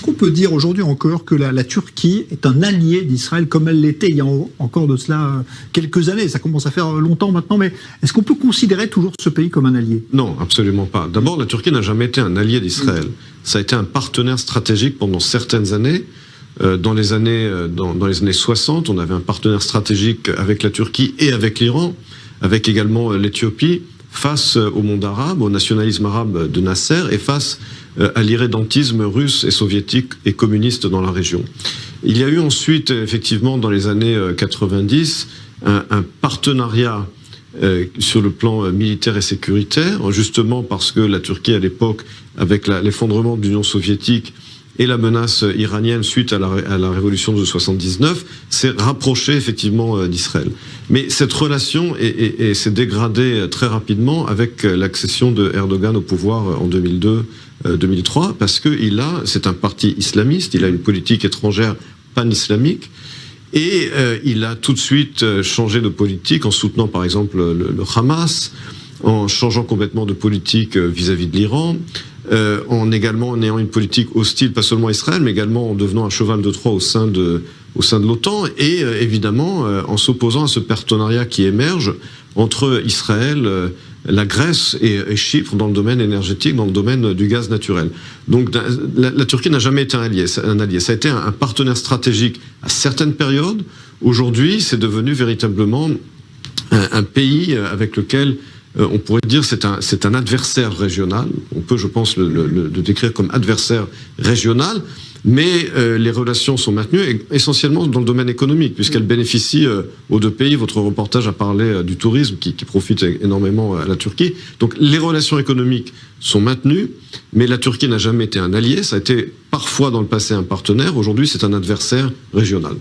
qu'on peut dire aujourd'hui encore que la Turquie est un allié d'Israël comme elle l'était il y a encore de cela quelques années? Ça commence à faire longtemps maintenant, mais est-ce qu'on peut considérer toujours ce pays comme un allié? Non, absolument pas. D'abord, la Turquie n'a jamais été un allié d'Israël. Ça a été un partenaire stratégique pendant certaines années. Dans les années 60, on avait un partenaire stratégique avec la Turquie et avec l'Iran, avec également l'Éthiopie, face au monde arabe, au nationalisme arabe de Nasser et face à l'irrédentisme russe et soviétique et communiste dans la région. Il y a eu ensuite, effectivement, dans les années 90, un partenariat sur le plan militaire et sécuritaire, justement parce que la Turquie, à l'époque, avec l'effondrement de l'Union soviétique et la menace iranienne suite à la révolution de 79, s'est rapprochée effectivement d'Israël. Mais cette relation s'est dégradée très rapidement avec l'accession de Erdogan au pouvoir en 2002-2003, parce que c'est un parti islamiste, il a une politique étrangère pan-islamique, et il a tout de suite changé de politique en soutenant par exemple le Hamas, en changeant complètement de politique vis-à-vis de l'Iran, en ayant une politique hostile, pas seulement à Israël, mais également en devenant un cheval de Troie au sein de l'OTAN, et évidemment en s'opposant à ce partenariat qui émerge entre Israël, la Grèce et Chypre dans le domaine énergétique, dans le domaine du gaz naturel. Donc la Turquie n'a jamais été un allié. Ça a été un partenaire stratégique à certaines périodes. Aujourd'hui, c'est devenu véritablement un pays avec lequel on pourrait dire c'est un adversaire régional. On peut, je pense, le décrire comme adversaire régional, mais les relations sont maintenues essentiellement dans le domaine économique, puisqu'elles bénéficient aux deux pays. Votre reportage a parlé du tourisme qui profite énormément à la Turquie. Donc les relations économiques sont maintenues, mais la Turquie n'a jamais été un allié. Ça a été parfois dans le passé un partenaire. Aujourd'hui, c'est un adversaire régional.